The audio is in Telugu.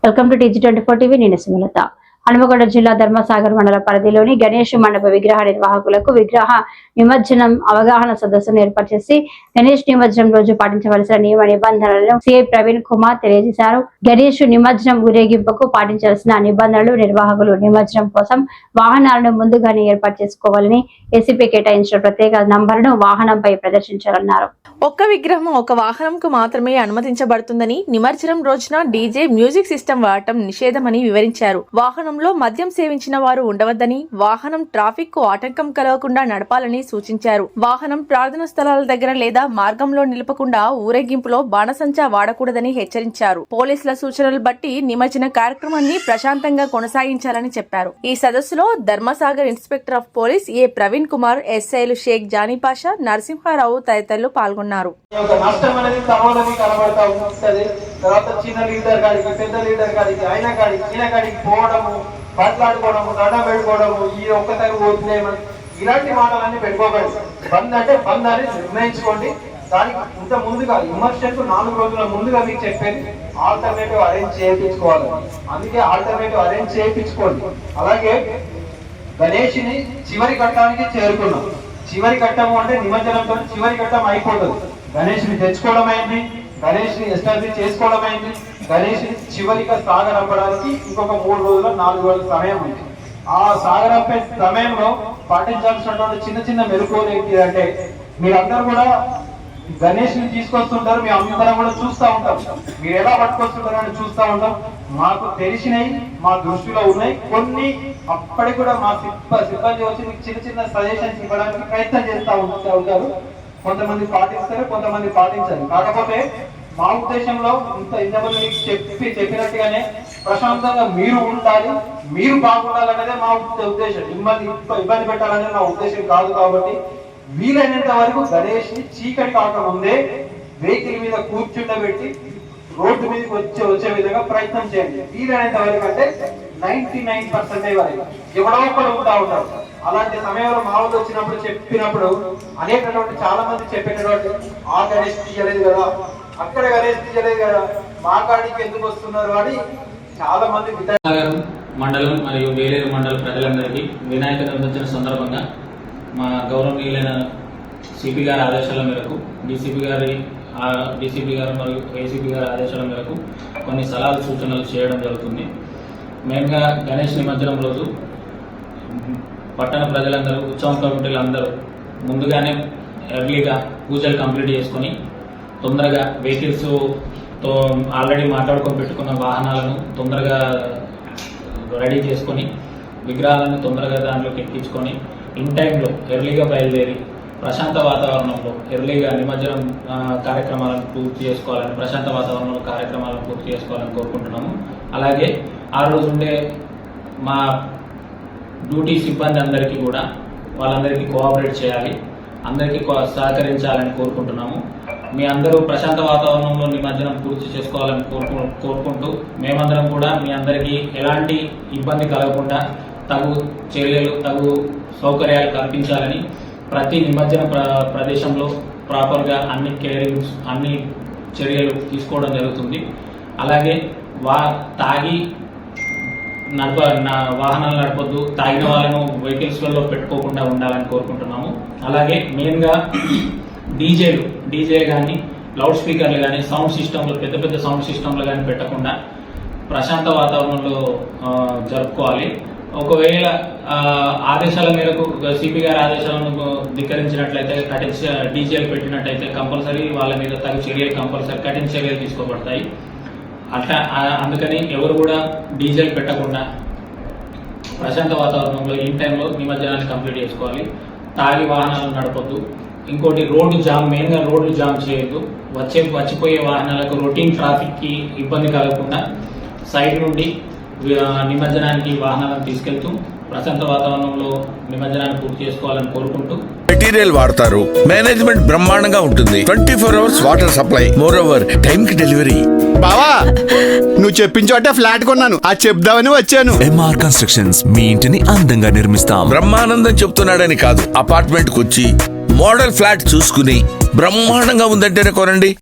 Welcome to టీజీ24 TV. నేను సుమలత. హనుమకొండ జిల్లా ధర్మసాగర్ మండల పరిధిలోని గణేష్ మండప విగ్రహ నిర్వాహకులకు విగ్రహ నిమజ్జనం అవగాహన సదస్సును ఏర్పాటు చేసి గణేష్ నిమజ్జనం రోజు పాటించవలసిన నియమ నిబంధనలను సిఐ ప్రవీణ్ కుమార్ తెలియజేశారు. గణేష్ నిమజ్జనం ఊరేగింపుకు పాటించాల్సిన నిబంధనలు, నిర్వాహకులు నిమజ్జనం కోసం వాహనాలను ముందుగానే ఏర్పాటు చేసుకోవాలని, ఏసీపీ కేటాయించిన ప్రత్యేక నంబర్ను వాహనంపై ప్రదర్శించాలన్నారు. ఒక్క విగ్రహం ఒక వాహనంకు మాత్రమే అనుమతించబడుతుందని, నిమజ్జనం రోజున డీజే మ్యూజిక్ సిస్టమ్ వాడటం నిషేధమని వివరించారు. వాహనంలో మద్యం సేవించిన వారు ఉండవద్దని, వాహనం ట్రాఫిక్ కు ఆటంకం కలగకుండా నడపాలని సూచించారు. వాహనం ప్రార్థనా స్థలాల దగ్గర లేదా మార్గంలో నిలపకుండా ఊరేగింపులో బాణసంచా వాడకూడదని హెచ్చరించారు. పోలీసుల సూచనలు బట్టి నిమజ్జన కార్యక్రమాన్ని ప్రశాంతంగా కొనసాగించాలని చెప్పారు. ఈ సదస్సులో ధర్మసాగర్ ఇన్స్పెక్టర్ ఆఫ్ పోలీస్ ఏ ప్రవీణ్ కుమార్, ఎస్ఐలు షేక్ జానీపాషా, నరసింహారావు తదితరులు పాల్గొన్నారు. నష్టం అనేది తమోదని కనబడతా ఉంటుంది. తర్వాత చిన్న లీడర్ కాడికి, పెద్ద లీడర్ కాడికి, ఆయన కాడికి, ఈయన కాడికి పోవడము, మాట్లాడుకోవడము, దండం పెట్టుకోవడము, ఈ ఒక్కసారి ఓట్లేమని ఇలాంటి మాటలన్నీ పెట్టుకోకండి. బంద్ అంటే బంద్ అని నిర్ణయించుకోండి. దానికి ఇంత ముందుగా విమర్శకు 4 రోజుల ముందుగా మీకు చెప్పేది ఆల్టర్నేటివ్ అరేంజ్ చేయించుకోవాలి. అందుకే ఆల్టర్నేటివ్ అరేంజ్ చేయించుకోండి. అలాగే గణేష్ని చివరి ఘట్టానికి చేరుకున్నాం. చివరి ఘట్టము అంటే నిమజ్జనంతో చివరి ఘట్టం అయిపోతుంది. గణేష్ని తెచ్చుకోవడం అయింది, గణేష్ని ఎస్టాబ్లిష్ చేసుకోవడం అయింది. గణేష్ని చివరిగా సాగరంపడానికి ఇంకొక 3 రోజుల 4 రోజుల సమయం ఉంది. ఆ సాగరంపే సమయంలో పాటించాల్సినటువంటి చిన్న చిన్న మెలకువలు ఏంటి అంటే, మీరందరూ కూడా గణేష్ని తీసుకొస్తుంటారు, మేము అందరం కూడా చూస్తూ ఉంటాం. మీరు ఎలా పట్టుకొస్తుంటారని చూస్తూ ఉంటాం. మాకు తెలిసినవి మా దృష్టిలో ఉన్నాయి. కొన్ని అప్పటికి కూడా మా సిబ్బంది వచ్చి మీకు చిన్న చిన్న సజెషన్స్ ఇవ్వడానికి ప్రయత్నం చేస్తూ ఉంటారు. కొంతమంది పాటిస్తారు, కొంతమంది పాటించారు. కాకపోతే మా ఉద్దేశంలో ఇంతమంది మీకు చెప్పినట్టుగానే ప్రశాంతంగా మీరు ఉండాలి, మీరు బాగుండాలనేదే మా ఉద్దేశం. ఇబ్బంది పెట్టాలనేది నా ఉద్దేశం కాదు. కాబట్టి వీలైనంత వరకు గణేష్ ని చీకటి కాకముందే వెహికల్ మీద కూర్చుండబెట్టి రోడ్డు మీదకి వచ్చే విధంగా ప్రయత్నం చేయండి. వీలైనంత వరకు అంటే 99% వరకు ఎవడో ఒకడు ఉంటా ఉంటారు. అలాంటి సమయంలో మామూలు వచ్చినప్పుడు చెప్పినప్పుడు అనేకటువంటి చాలా మంది చెప్పేటటువంటి ఆ గణేష్ తీయలేదు కదా, అక్కడ గణేష్ తీయలేదు కదా, మా కాడికి ఎందుకు వస్తున్నారు అని చాలా మంది మండలం మరియు వేలేరు మండల ప్రజలందరికీ వినాయక నిమజ్జన సందర్భంగా మా గౌరవనీయులైన సిపి గారి ఆదేశాల మేరకు డీసీపీ గారు మరియు ఏసీపీ గారి ఆదేశాల మేరకు కొన్ని సలహాలు సూచనలు చేయడం జరుగుతుంది. మెయిన్గా గణేష్ నిమజ్జనం రోజు పట్టణ ప్రజలందరూ, ఉత్సవం కమిటీలు అందరూ ముందుగానే ఎర్లీగా పూజలు కంప్లీట్ చేసుకొని తొందరగా వెహికల్స్తో ఆల్రెడీ మాట్లాడుకొని పెట్టుకున్న వాహనాలను తొందరగా రెడీ చేసుకొని విగ్రహాలను తొందరగా దాంట్లోకి ఎక్కించుకొని ఇన్ టైంలో ఎర్లీగా బయలుదేరి ప్రశాంత వాతావరణంలో ఎర్లీగా నిమజ్జనం కార్యక్రమాలను పూర్తి చేసుకోవాలని, ప్రశాంత వాతావరణంలో కార్యక్రమాలను పూర్తి చేసుకోవాలని కోరుకుంటున్నాము. అలాగే ఆ రోజు ఉండే మా డ్యూటీ సిబ్బంది అందరికీ కూడా వాళ్ళందరికీ కోఆపరేట్ చేయాలి, అందరికీ సహకరించాలని కోరుకుంటున్నాము. మీ అందరూ ప్రశాంత వాతావరణంలో నిమజ్జనం పూర్తి చేసుకోవాలని కోరుకుంటూ మేమందరం కూడా మీ అందరికీ ఎలాంటి ఇబ్బంది కలగకుండా తగు చర్యలు, తగు సౌకర్యాలు కల్పించాలని ప్రతి నిమజ్జన ప్రదేశంలో ప్రాపర్గా అన్ని చర్యలు తీసుకోవడం జరుగుతుంది. అలాగే తాగి వాహనాలు నడపొద్దు, తాగిన వాళ్ళను వెహికల్స్లలో పెట్టుకోకుండా ఉండాలని కోరుకుంటున్నాము. అలాగే మెయిన్గా డీజే కానీ, లౌడ్ స్పీకర్లు కానీ, సౌండ్ సిస్టంలు, పెద్ద పెద్ద సౌండ్ సిస్టంలు కానీ పెట్టకుండా ప్రశాంత వాతావరణంలో జరుపుకోవాలి. ఒకవేళ ఆదేశాల మేరకు సిపి గారి ఆదేశాలను ధిక్కరించినట్లయితే, డీజేలు పెట్టినట్టయితే కంపల్సరీ వాళ్ళ మీద తగు చర్యలు కంపల్సరీ కఠిన చర్యలు తీసుకోబడతాయి. అట్లా అందుకని ఎవరు కూడా డీజేలు పెట్టకుండా ప్రశాంత వాతావరణంలో ఇన్ టైంలో నిమజ్జనాన్ని కంప్లీట్ చేసుకోవాలి. తాగి వాహనాలు నడపొద్దు. ఇంకోటి మెయిన్గా రోడ్లు జామ్ చేయొద్దు. వచ్చిపోయే వాహనాలకు రొటీన్ ట్రాఫిక్కి ఇబ్బంది కలగకుండా సైడ్ నుండి నిమజ్జనానికి వాహనాలను తీసుకెళ్తూ ప్రశాంత వాతావరణంలో నిమజ్జనాన్ని పూర్తి చేసుకోవాలని కోరుకుంటూ మెటీరియల్ వాడతారు. మేనేజ్మెంట్ బ్రహ్మాండంగా ఉంటుంది. 24 hours water supply, more over time కి డెలివరీ. బావా, నువ్వు చెప్పించోటే ఫ్లాట్ కొన్నాను, అది చెప్దామని వచ్చాను. ఎంఆర్ కన్స్ట్రక్షన్స్ మీ ఇంటిని అందంగా నిర్మిస్తాం. బ్రహ్మానందం చెప్తున్నాడని కాదు, అపార్ట్మెంట్ కు వచ్చి మోడల్ ఫ్లాట్ చూసుకుని బ్రహ్మాండంగా ఉందంటేనే కొనండి.